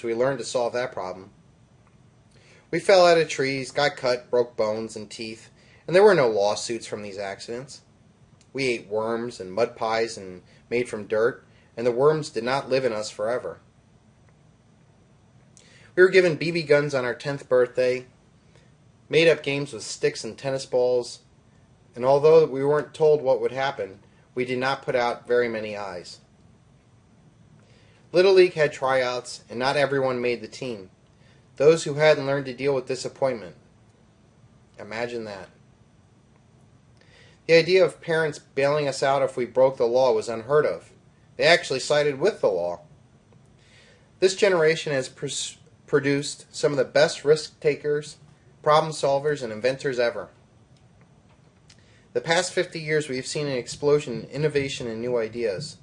we learned to solve that problem. We fell out of trees, got cut, broke bones and teeth, and there were no lawsuits from these accidents. We ate worms and mud pies and made from dirt, and the worms did not live in us forever. We were given BB guns on our 10th birthday, made up games with sticks and tennis balls, and although we weren't told what would happen, we did not put out very many eyes. Little League had tryouts, and not everyone made the team. Those who hadn't learned to deal with disappointment. Imagine that. The idea of parents bailing us out if we broke the law was unheard of. They actually sided with the law. This generation has produced some of the best risk takers, problem solvers, and inventors ever. The past 50 years we have seen an explosion in innovation and new ideas.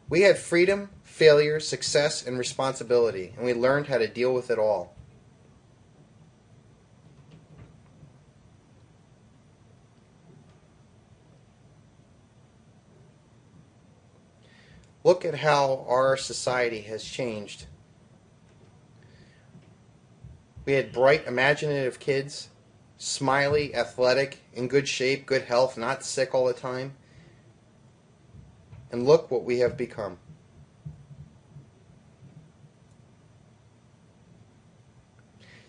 We had freedom, failure, success, and responsibility, and we learned how to deal with it all. Look at how our society has changed. We had bright, imaginative kids, smiley, athletic, in good shape, good health, not sick all the time. And look what we have become.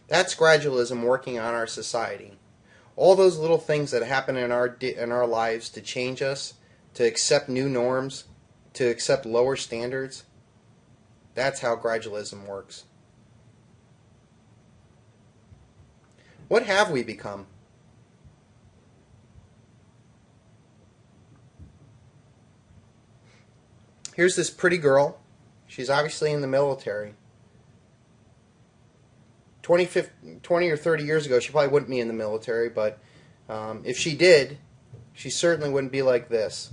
That's gradualism working on our society. All those little things that happen in our lives to change us, to accept new norms, to accept lower standards, that's how gradualism works. What have we become? Here's this pretty girl. She's obviously in the military. 20 or 30 years ago, she probably wouldn't be in the military, but if she did, she certainly wouldn't be like this.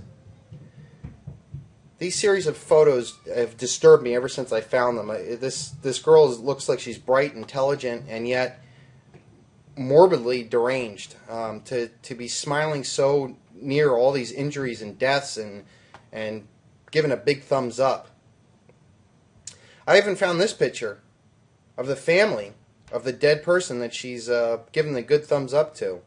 These series of photos have disturbed me ever since I found them. This girl looks like she's bright, intelligent, and yet morbidly deranged. To be smiling so near all these injuries and deaths and giving a big thumbs up. I even found this picture of the family of the dead person that she's given the good thumbs up to.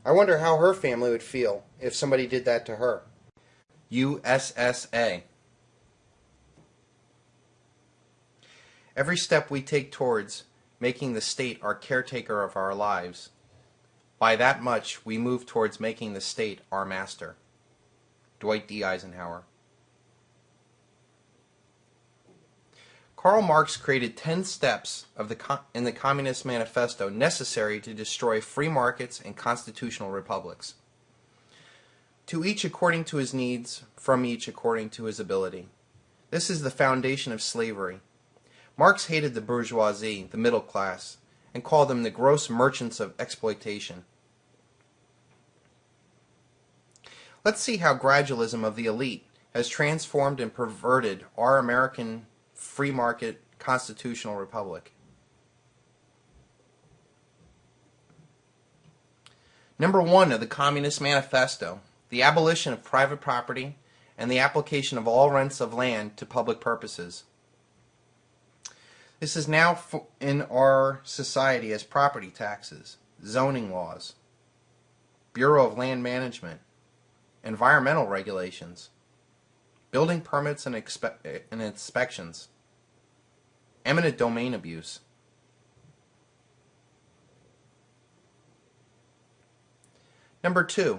I wonder how her family would feel if somebody did that to her. USSA. Every step we take towards making the state our caretaker of our lives, by that much we move towards making the state our master. Dwight D. Eisenhower. Karl Marx created 10 steps in the Communist Manifesto necessary to destroy free markets and constitutional republics. To each according to his needs, from each according to his ability. This is the foundation of slavery. Marx hated the bourgeoisie, the middle class, and called them the gross merchants of exploitation. Let's see how gradualism of the elite has transformed and perverted our American free market constitutional republic. Number 1 of the Communist Manifesto, the abolition of private property and the application of all rents of land to public purposes. This is now in our society as property taxes, zoning laws, Bureau of Land Management, environmental regulations, building permits and inspections, eminent domain abuse. Number 2,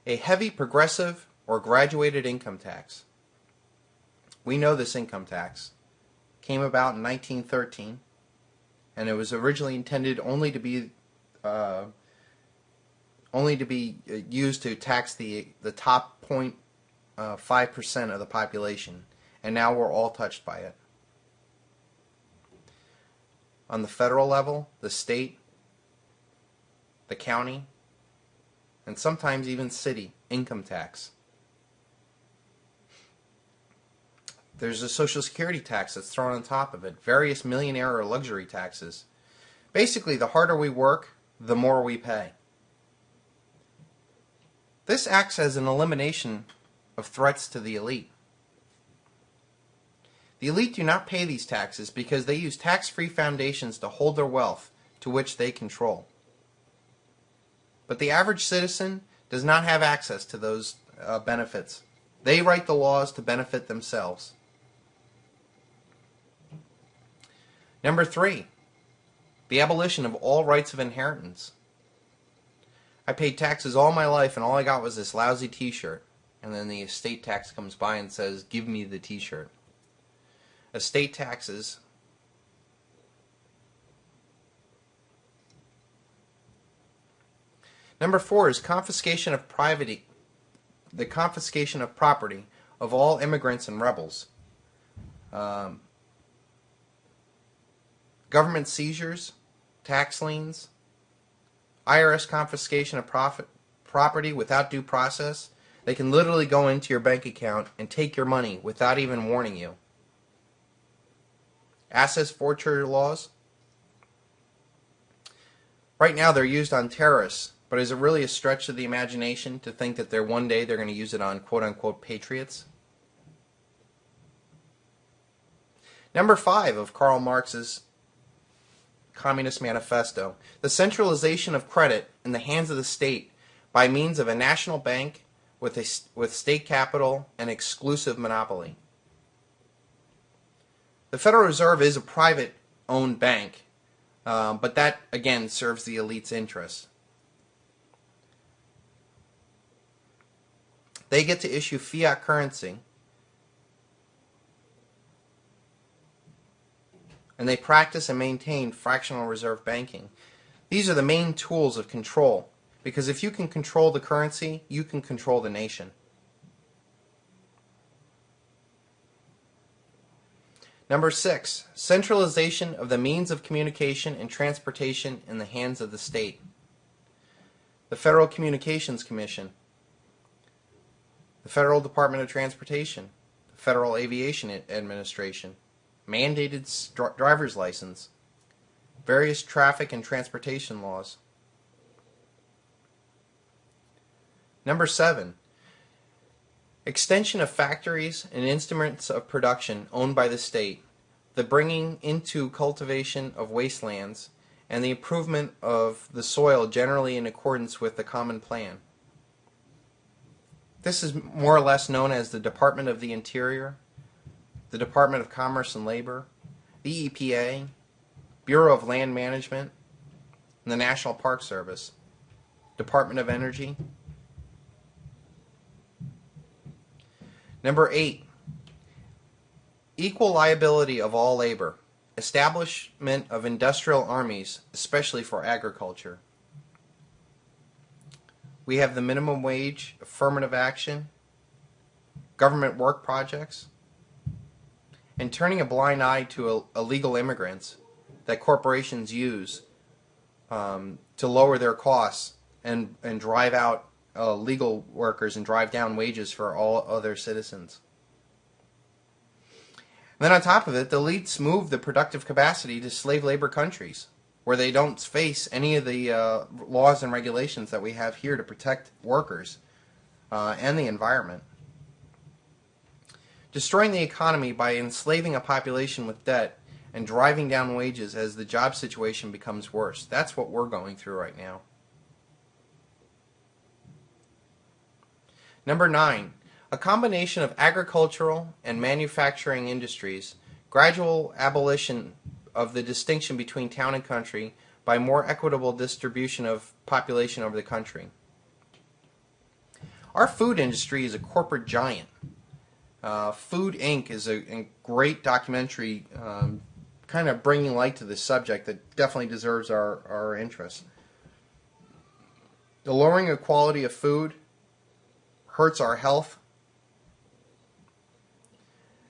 a heavy progressive or graduated income tax. We know this income tax came about in 1913, and it was originally intended only to be used to tax the top 0.5% of the population, and now we're all touched by it. On the federal level, the state, the county, and sometimes even city income tax. There's a Social Security tax that's thrown on top of it, various millionaire or luxury taxes. Basically, the harder we work, the more we pay. This acts as an elimination of threats to the elite. The elite do not pay these taxes because they use tax-free foundations to hold their wealth, to which they control. But the average citizen does not have access to those benefits. They write the laws to benefit themselves. Number 3, the abolition of all rights of inheritance. I paid taxes all my life and all I got was this lousy t-shirt. And then the estate tax comes by and says, give me the t-shirt. Estate taxes Number 4 is confiscation of the confiscation of property of all immigrants and rebels. Government seizures, tax liens, IRS confiscation of property without due process. They can literally go into your bank account and take your money without even warning you. Assets forfeiture laws. Right now they're used on terrorists, but is it really a stretch of the imagination to think that one day they're going to use it on quote-unquote patriots? Number 5 of Karl Marx's Communist Manifesto, the centralization of credit in the hands of the state by means of a national bank with state capital and exclusive monopoly. The Federal Reserve is a private-owned bank, but that, again, serves the elite's interests. They get to issue fiat currency, and they practice and maintain fractional reserve banking. These are the main tools of control, because if you can control the currency, you can control the nation. Number 6, centralization of the means of communication and transportation in the hands of the state. The Federal Communications Commission, the Federal Department of Transportation, the Federal Aviation Administration, mandated driver's license, various traffic and transportation laws. Number 7, extension of factories and instruments of production owned by the state, the bringing into cultivation of wastelands, and the improvement of the soil generally in accordance with the common plan. This is more or less known as the Department of the Interior, the Department of Commerce and Labor, the EPA, Bureau of Land Management, and the National Park Service, Department of Energy. Number 8, equal liability of all labor, establishment of industrial armies, especially for agriculture. We have the minimum wage, affirmative action, government work projects, and turning a blind eye to illegal immigrants that corporations use to lower their costs and drive out legal workers and drive down wages for all other citizens. And then on top of it, the elites move the productive capacity to slave labor countries where they don't face any of the laws and regulations that we have here to protect workers and the environment. Destroying the economy by enslaving a population with debt and driving down wages as the job situation becomes worse. That's what we're going through right now. Number 9, a combination of agricultural and manufacturing industries, gradual abolition of the distinction between town and country by more equitable distribution of population over the country. Our food industry is a corporate giant. Food Inc. is a great documentary kind of bringing light to this subject that definitely deserves our interest. The lowering of quality of food hurts our health.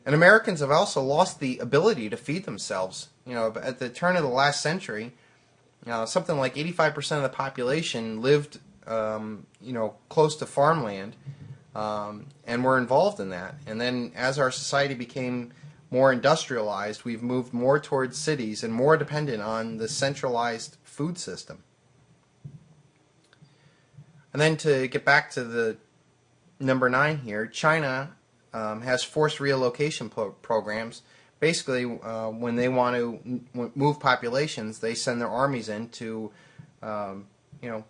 And Americans have also lost the ability to feed themselves. You know, at the turn of the last century, something like 85% of the population lived, close to farmland, and were involved in that. And then as our society became more industrialized, we've moved more towards cities and more dependent on the centralized food system. And then to get back to the number 9 here, China has forced relocation programs. Basically, when they want to move populations, they send their armies in to,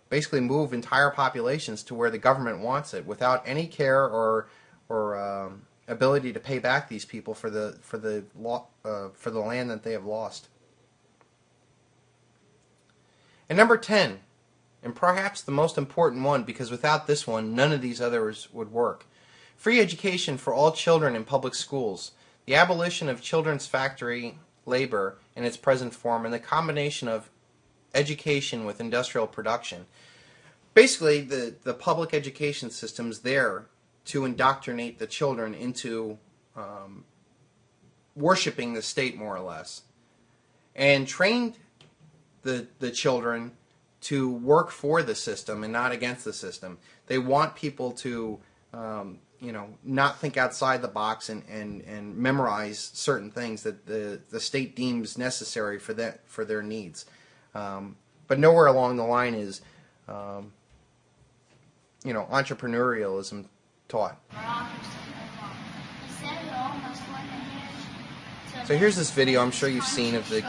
basically move entire populations to where the government wants it, without any care or ability to pay back these people for the land that they have lost. And number 10, and perhaps the most important one, because without this one, none of these others would work. Free education for all children in public schools. The abolition of children's factory labor in its present form, and the combination of education with industrial production. Basically, the public education system is there to indoctrinate the children into worshiping the state, more or less, and trained the children to work for the system and not against the system. They want people to not think outside the box and memorize certain things that the state deems necessary for their needs. But nowhere along the line is entrepreneurialism taught. So here's this video I'm sure you've seen of the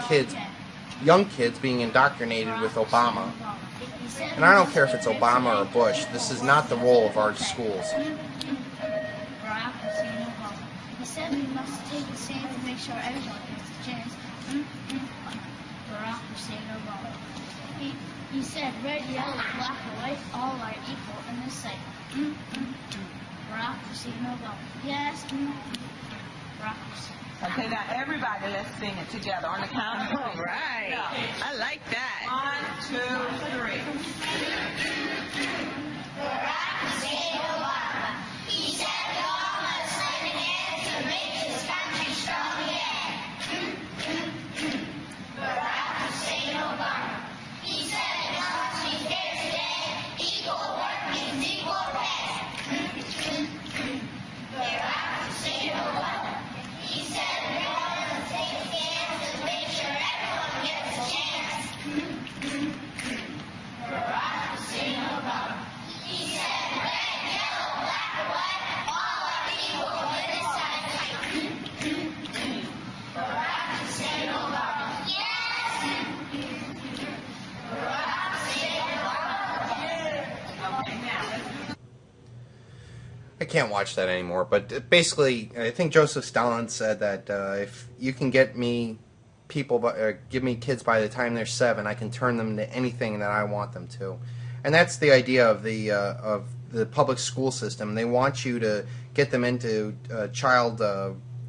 young kids being indoctrinated with Obama. And I don't care if it's Obama or Bush, this is not the role of our schools. He said we must take a stand to make sure everyone gets a chance. Barack Hussein Obama. He said red, yellow, black, or white, all are equal in this sight. Barack Hussein Obama. Yes. Barack Hussein. Okay, now everybody, let's sing it together on the count of three. All right. Yeah. I like that. 1, 2, 3. Barack Hussein Obama. He said we all must lend a hand to make this country strong again. Barack Hussein Obama. He said it must be fair today. Equal work means equal pay. Barack Hussein Obama. He said we all must take a stand to make sure everyone gets a chance. Barack Hussein Obama. He said red, yellow, black, or white, all are equal in this time. Barack Hussein Obama. Yes! Barack Hussein Obama. Okay, now let's I can't watch that anymore, but basically, I think Joseph Stalin said that if you can get me give me kids by the time they're 7, I can turn them to anything that I want them to. And that's the idea of the public school system. They want you to get them into child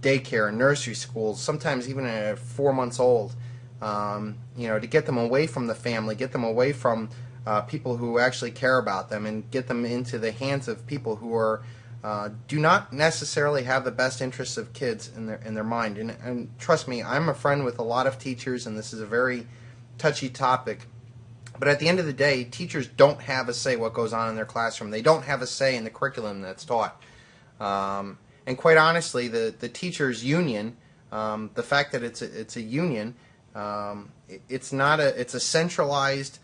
daycare and nursery schools, sometimes even at 4 months old, to get them away from the family, get them away from people who actually care about them, and get them into the hands of people who are do not necessarily have the best interests of kids in their mind. And trust me, I'm a friend with a lot of teachers, and this is a very touchy topic. But at the end of the day, teachers don't have a say what goes on in their classroom. They don't have a say in the curriculum that's taught. And quite honestly, the teachers' union, the fact that it's a union, it's a centralized,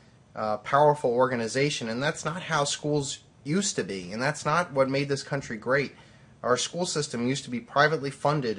powerful organization, and that's not how schools used to be, and that's not what made this country great. Our school system used to be privately funded,